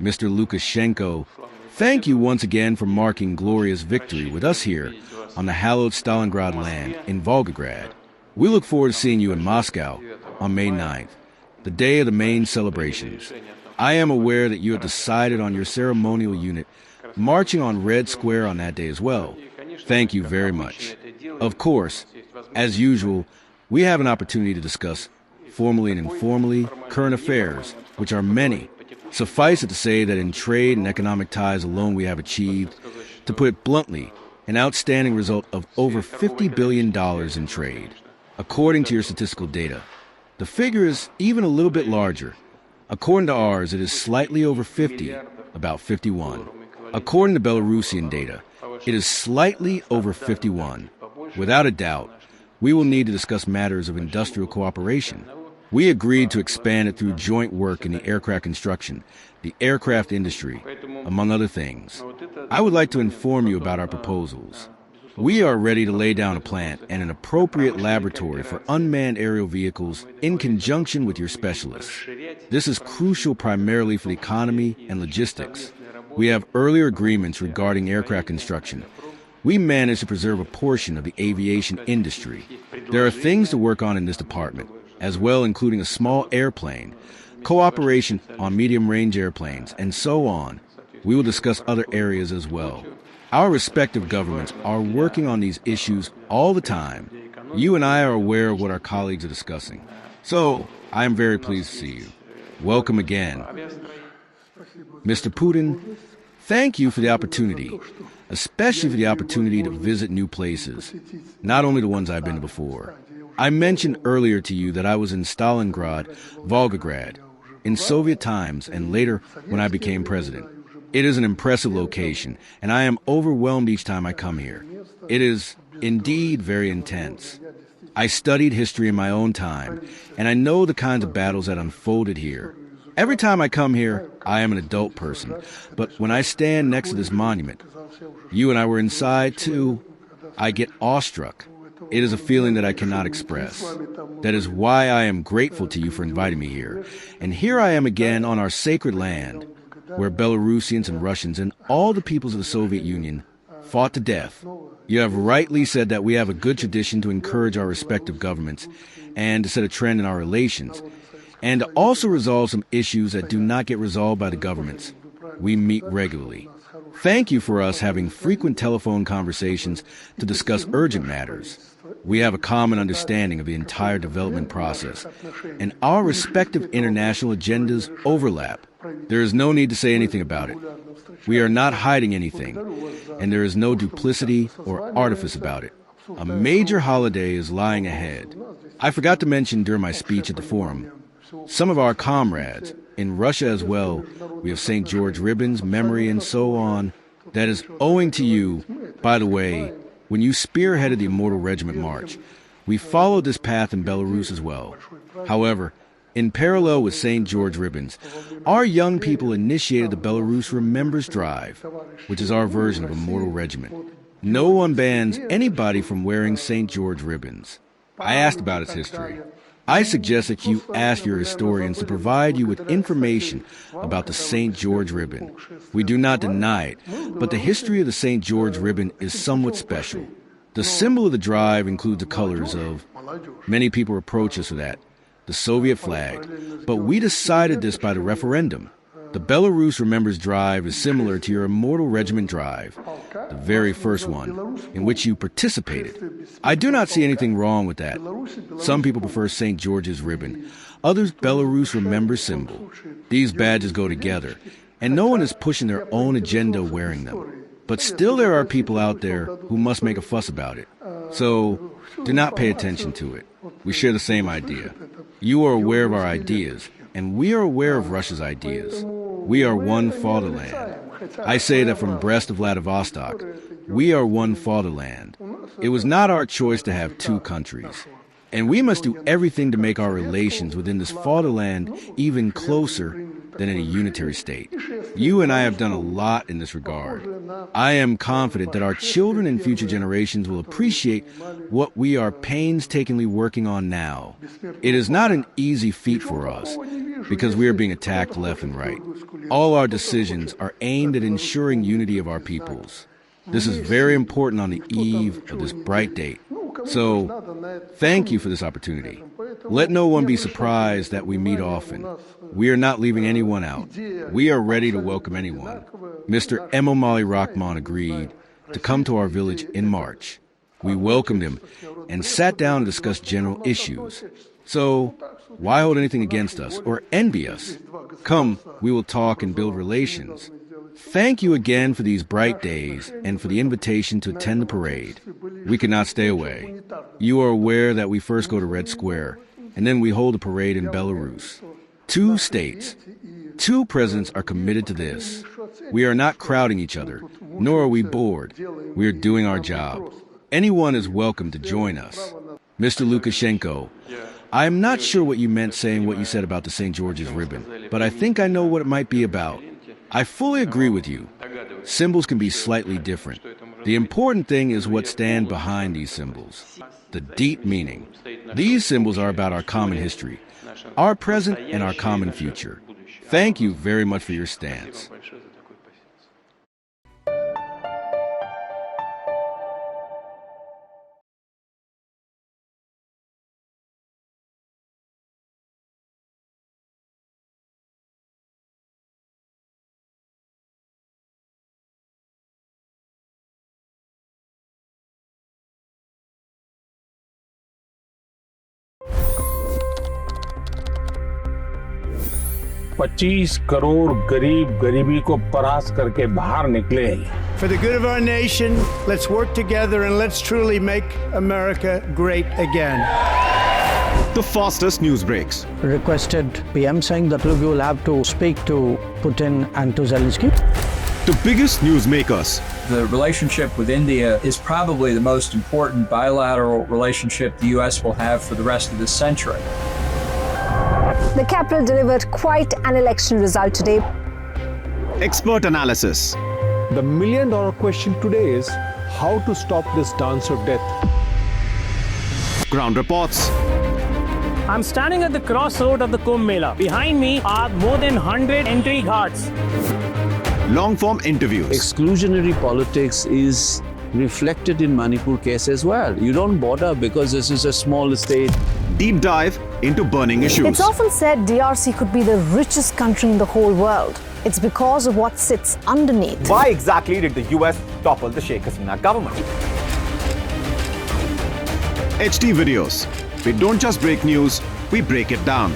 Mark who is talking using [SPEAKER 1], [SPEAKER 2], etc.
[SPEAKER 1] Mr. Lukashenko, thank you once again for marking glorious victory with us here on the hallowed Stalingrad land in Volgograd. We look forward to seeing you in Moscow on May 9th, the day of the main celebrations. I am aware that you have decided on your ceremonial unit marching on Red Square on that day as well. Thank you very much. Of course, as usual, we have an opportunity to discuss, formally and informally, current affairs, which are many. Suffice it to say that in trade and economic ties alone we have achieved, to put it bluntly, an outstanding result of over $50 billion in trade. According to your statistical data, the figure is even a little bit larger. According to ours, it is slightly over 50, about 51. According to Belarusian data, it is slightly over 51. Without a doubt, we will need to discuss matters of industrial cooperation. We agreed to expand it through joint work in the aircraft construction, the aircraft industry, among other things. I would like to inform you about our proposals. We are ready to lay down a plant and an appropriate laboratory for unmanned aerial vehicles in conjunction with your specialists. This is crucial primarily for the economy and logistics. We have earlier agreements regarding aircraft construction. We managed to preserve a portion of the aviation industry. There are things to work on in this department, as well including a small airplane, cooperation on medium-range airplanes, and so on. We will discuss other areas as well. Our respective governments are working on these issues all the time. You and I are aware of what our colleagues are discussing. So, I am very pleased to see you. Welcome again. Mr. Putin, thank you for the opportunity, especially for the opportunity to visit new places, not only the ones I've been to before. I mentioned earlier to you that I was in Stalingrad, Volgograd, in Soviet times, and later when I became president. It is an impressive location, and I am overwhelmed each time I come here. It is indeed very intense. I studied history in my own time, and I know the kinds of battles that unfolded here. Every time I come here, I am an adult person, but when I stand next to this monument, you and I were inside too, I get awestruck. It is a feeling that I cannot express. That is why I am grateful to you for inviting me here. And here I am again on our sacred land, where Belarusians and Russians and all the peoples of the Soviet Union fought to death. You have rightly said that we have a good tradition to encourage our respective governments and to set a trend in our relations, and to also resolve some issues that do not get resolved by the governments. We meet regularly. Thank you for us having frequent telephone conversations to discuss urgent matters. We have a common understanding of the entire development process, and our respective international agendas overlap. There is no need to say anything about it. We are not hiding anything, and there is no duplicity or artifice about it. A major holiday is lying ahead. I forgot to mention during my speech at the forum, some of our comrades, in Russia as well, we have St. George ribbons, memory, and so on. That is owing to you. By the way, when you spearheaded the Immortal Regiment March, we followed this path in Belarus as well. However, in parallel with St. George ribbons, our young people initiated the Belarus Remembers Drive, which is our version of Immortal Regiment. No one bans anybody from wearing St. George ribbons. I asked about its history. I suggest that you ask your historians to provide you with information about the St. George ribbon. We do not deny it, but the history of the St. George ribbon is somewhat special. The symbol of the drive includes the colors of, many people reproach us for that, the Soviet flag, but we decided this by the referendum. The Belarus Remembers Drive is similar to your Immortal Regiment Drive, the very first one, in which you participated. I do not see anything wrong with that. Some people prefer St. George's ribbon, others Belarus Remembers symbol. These badges go together, and no one is pushing their own agenda wearing them. But still there are people out there who must make a fuss about it. So, do not pay attention to it. We share the same idea. You are aware of our ideas, and we are aware of Russia's ideas. We are one fatherland. I say that from Brest to Vladivostok, we are one fatherland. It was not our choice to have two countries. And we must do everything to make our relations within this fatherland even closer than in a unitary state. You and I have done a lot in this regard. I am confident that our children and future generations will appreciate what we are painstakingly working on now. It is not an easy feat for us, because we are being attacked left and right. All our decisions are aimed at ensuring unity of our peoples. This is very important on the eve of this bright date. So, thank you for this opportunity. Let no one be surprised that we meet often. We are not leaving anyone out. We are ready to welcome anyone. Mr. Emomali Rahman agreed to come to our village in March. We welcomed him and sat down to discuss general issues. So, why hold anything against us or envy us? Come, we will talk and build relations. Thank you again for these bright days and for the invitation to attend the parade. We could not stay away. You are aware that we first go to Red Square, and then we hold a parade in Belarus. 2 states, 2 presidents are committed to this. We are not crowding each other, nor are we bored. We are doing our job. Anyone is welcome to join us. Mr. Lukashenko, I am not sure what you meant saying what you said about the St. George's ribbon, but I think I know what it might be about. I fully agree with you. Symbols can be slightly different. The important thing is what stands behind these symbols, the deep meaning. These symbols are about our common history, our present and our common future. Thank you very much for your stance.
[SPEAKER 2] $25 crore गरीब गरीबी को परास्त करके बाहर निकले।
[SPEAKER 3] For the good of our nation, let's work together and let's truly make America great again.
[SPEAKER 4] The fastest news breaks.
[SPEAKER 5] Requested PM saying that we will have to speak to Putin and to Zelensky.
[SPEAKER 4] The biggest news makers.
[SPEAKER 6] The relationship with India is probably the most important bilateral relationship the U.S. will have for the rest of this century.
[SPEAKER 7] The capital delivered quite an election result today.
[SPEAKER 4] Expert analysis.
[SPEAKER 8] The million-dollar question today is how to stop this dance of death.
[SPEAKER 4] Ground reports.
[SPEAKER 9] I'm standing at the crossroad of the Kumbh Mela. Behind me are more than 100 entry guards.
[SPEAKER 4] Long-form interviews.
[SPEAKER 10] Exclusionary politics is reflected in Manipur case as well. You don't bother because this is a small state.
[SPEAKER 4] Deep dive into burning issues.
[SPEAKER 7] It's often said DRC could be the richest country in the whole world. It's because of what sits underneath.
[SPEAKER 11] Why exactly did the US topple the Sheikh Hasina government?
[SPEAKER 4] HT videos. We don't just break news, we break it down.